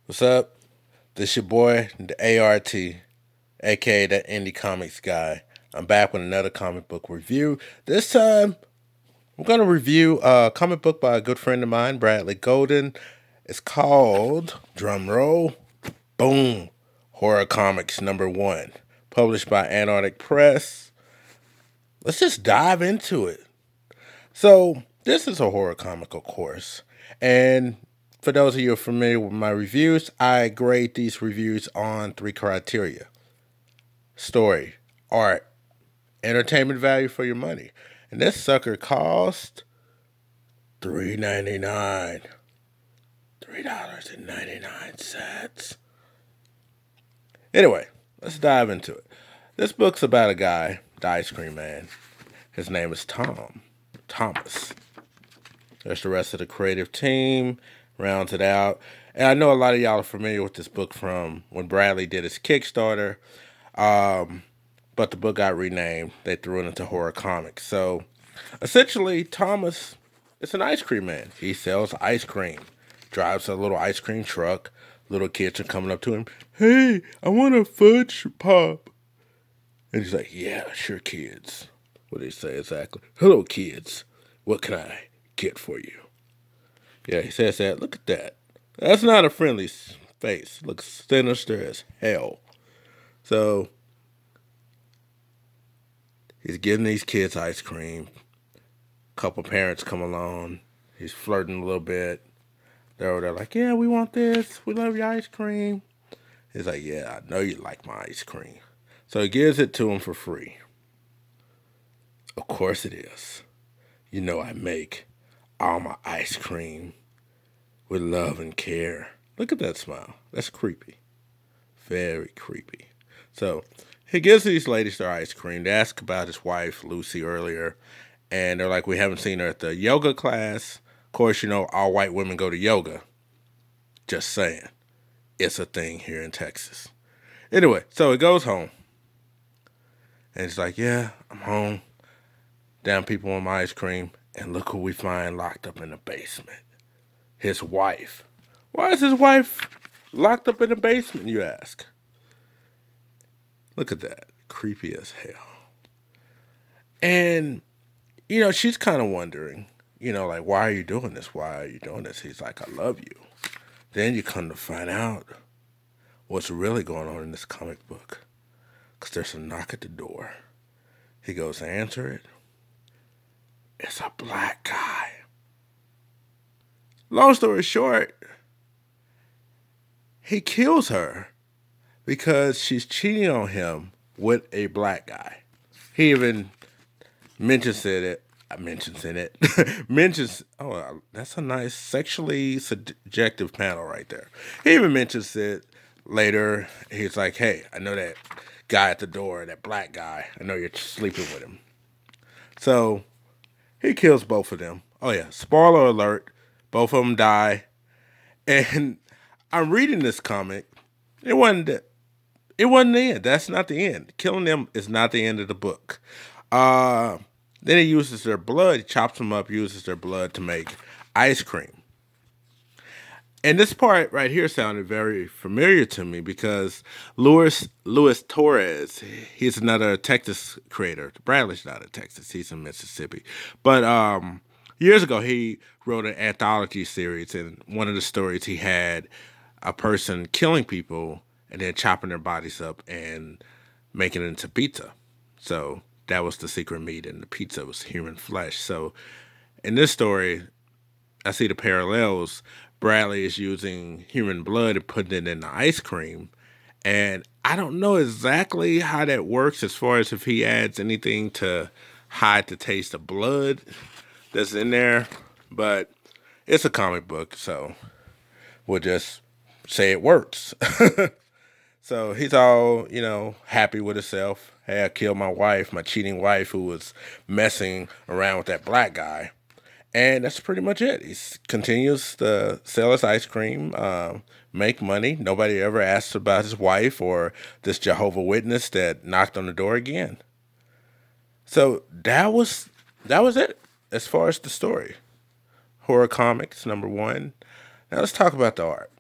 What's up? This your boy, the ART, aka that indie comics guy. I'm back with another comic book review. This time, I'm going to review a comic book by a good friend of mine, Bradley Golden. It's called, drum roll, boom, Horror Comics #1, published by Antarctic Press. Let's just dive into it. So, this is a horror comic, of course. And for those of you who are familiar with my reviews, I grade these reviews on three criteria: story, art, entertainment value for your money. And this sucker cost $3.99. $3.99. Anyway, let's dive into it. This book's about a guy, the ice cream man. His name is Thomas. There's the rest of the creative team, rounds it out. And I know a lot of y'all are familiar with this book from when Bradley did his Kickstarter, but the book got renamed. They threw it into horror comics. So essentially, Thomas is an ice cream man. He sells ice cream, drives a little ice cream truck. Little kids are coming up to him. Hey, I want a fudge pop. And he's like, yeah, sure, kids. What do they say exactly? Hello, kids. What can I get for you? Yeah, he says that. Look at that. That's not a friendly face. Looks sinister as hell. So he's giving these kids ice cream. Couple parents come along. He's flirting a little bit. They're like, yeah, we want this. We love your ice cream. He's like, yeah, I know you like my ice cream. So he gives it to him for free. Of course it is. You know I make all my ice cream with love and care. Look at that smile. That's creepy. Very creepy. So he gives these ladies their ice cream. They ask about his wife, Lucy, earlier. And they're like, we haven't seen her at the yoga class. Of course, you know, all white women go to yoga. Just saying. It's a thing here in Texas. Anyway, so he goes home. And he's like, yeah, I'm home. Damn people want my ice cream. And look who we find locked up in the basement. His wife. Why is his wife locked up in the basement, you ask? Look at that. Creepy as hell. And, you know, she's kind of wondering, you know, like, why are you doing this? Why are you doing this? He's like, I love you. Then you come to find out what's really going on in this comic book. Because there's a knock at the door. He goes to answer it. It's a black guy. Long story short, he kills her because she's cheating on him with a black guy. He even mentions, oh, that's a nice sexually subjective panel right there. He even mentions it later. He's like, hey, I know that guy at the door, that black guy. I know you're sleeping with him. So he kills both of them. Oh, yeah, spoiler alert. Both of them die. And I'm reading this comic. It wasn't the, it wasn't the end. That's not the end. Killing them is not the end of the book. Uh, then he uses their blood, he chops them up, uses their blood to make ice cream. And this part right here sounded very familiar to me because Luis Torres, he's another Texas creator. Bradley's not in Texas, he's in Mississippi. But years ago, he wrote an anthology series, and one of the stories he had a person killing people and then chopping their bodies up and making it into pizza. So that was the secret meat, and the pizza was human flesh. So in this story, I see the parallels. Bradley is using human blood and putting it in the ice cream. And I don't know exactly how that works as far as if he adds anything to hide the taste of blood that's in there. But it's a comic book, so we'll just say it works. So he's all, you know, happy with himself. Hey, I killed my wife, my cheating wife who was messing around with that black guy. And that's pretty much it. He continues to sell his ice cream, make money. Nobody ever asks about his wife or this Jehovah Witness that knocked on the door again. So that was it as far as the story. Horror comics #1. Now let's talk about the art.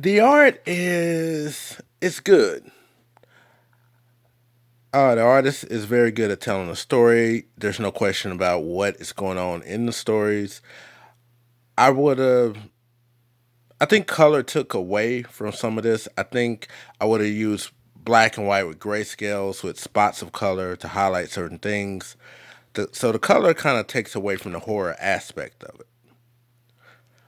The art is it's good. The artist is very good at telling a story. There's no question about what is going on in the stories. I would have. I think color took away from some of this. I think I would have used black and white with grayscales with spots of color to highlight certain things. So the color kind of takes away from the horror aspect of it.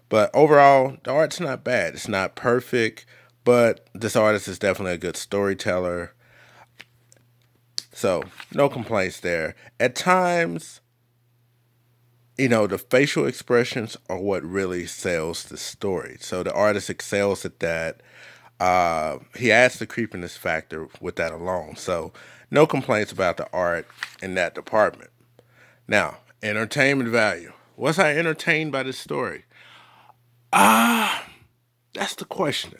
But overall, the art's not bad. It's not perfect, but this artist is definitely a good storyteller. So no complaints there. At times, the facial expressions are what really sells the story. So the artist excels at that. He adds the creepiness factor with that alone. So no complaints about the art in that department. Now, entertainment value. Was I entertained by this story? Ah, that's the question.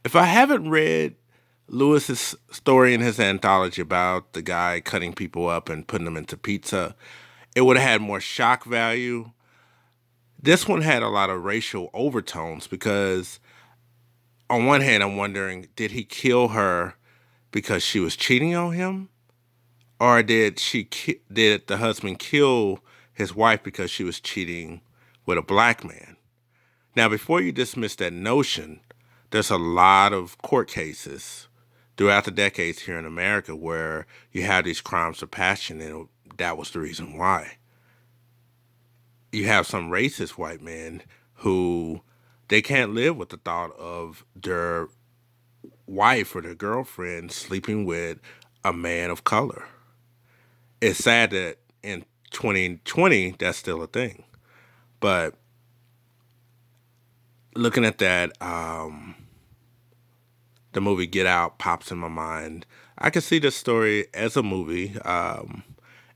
If I haven't read Lewis's story in his anthology about the guy cutting people up and putting them into pizza, it would have had more shock value. This one had a lot of racial overtones because, on one hand, I'm wondering, did he kill her because she was cheating on him, or did the husband kill his wife because she was cheating with a black man? Now, before you dismiss that notion, there's a lot of court cases throughout the decades here in America where you have these crimes of passion, and that was the reason why. You have some racist white men who they can't live with the thought of their wife or their girlfriend sleeping with a man of color. It's sad that in 2020 that's still a thing. But looking at that, the movie Get Out pops in my mind. I can see this story as a movie, and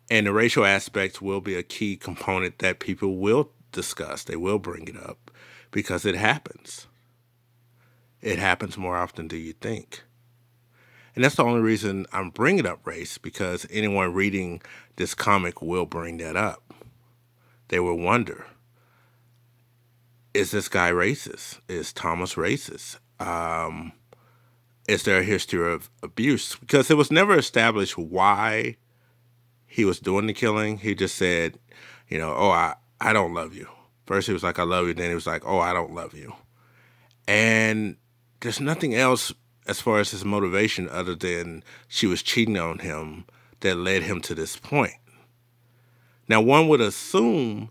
the racial aspects will be a key component that people will discuss. They will bring it up because it happens. It happens more often than you think. And that's the only reason I'm bringing up race, because anyone reading this comic will bring that up. They will wonder, is this guy racist? Is Thomas racist? Is there a history of abuse? Because it was never established why he was doing the killing. He just said, oh, I don't love you. First he was like, I love you. Then he was like, oh, I don't love you. And there's nothing else as far as his motivation other than she was cheating on him that led him to this point. Now, one would assume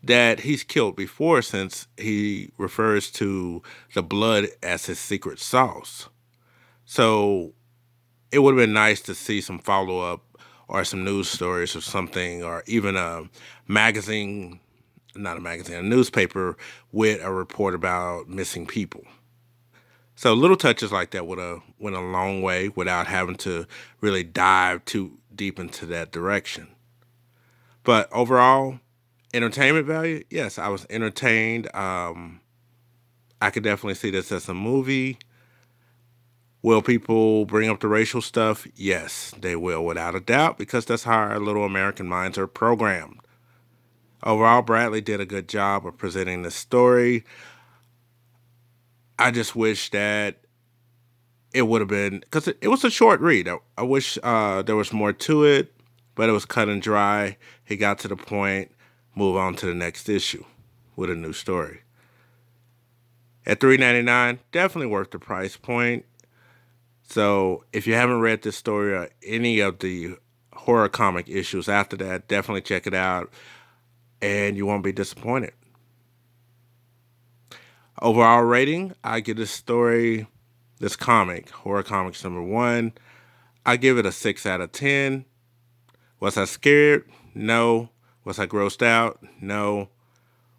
that he's killed before, since he refers to the blood as his secret sauce. So it would have been nice to see some follow up or some news stories or something, or even a magazine, not a magazine, a newspaper with a report about missing people. So little touches like that would have went a long way without having to really dive too deep into that direction. But overall, entertainment value, yes, I was entertained. I could definitely see this as a movie. Will people bring up the racial stuff? Yes, they will, without a doubt, because that's how our little American minds are programmed. Overall, Bradley did a good job of presenting the story. I just wish that it would have been, because it was a short read. I wish there was more to it, but it was cut and dry. He got to the point, move on to the next issue with a new story. At $3.99, definitely worth the price point. So if you haven't read this story or any of the horror comic issues after that, definitely check it out and you won't be disappointed. Overall rating, I give this comic, Horror Comics #1, I give it a 6 out of 10. Was I scared? No. Was I grossed out? No.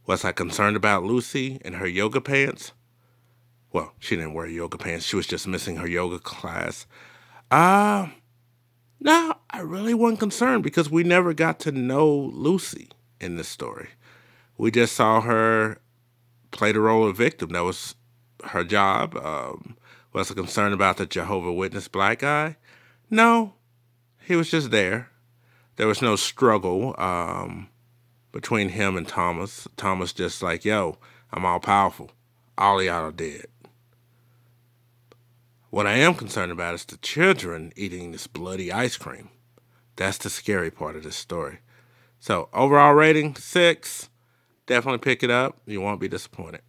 Was I concerned about Lucy and her yoga pants? Well, she didn't wear yoga pants. She was just missing her yoga class. Uh, no, I really wasn't concerned because we never got to know Lucy in this story. We just saw her play the role of victim. That was her job. Was I concerned about the Jehovah Witness black guy? No, he was just there. There was no struggle between him and Thomas. Thomas just like, yo, I'm all powerful. All of y'all are dead. What I am concerned about is the children eating this bloody ice cream. That's the scary part of this story. So, overall rating 6. Definitely pick it up. You won't be disappointed.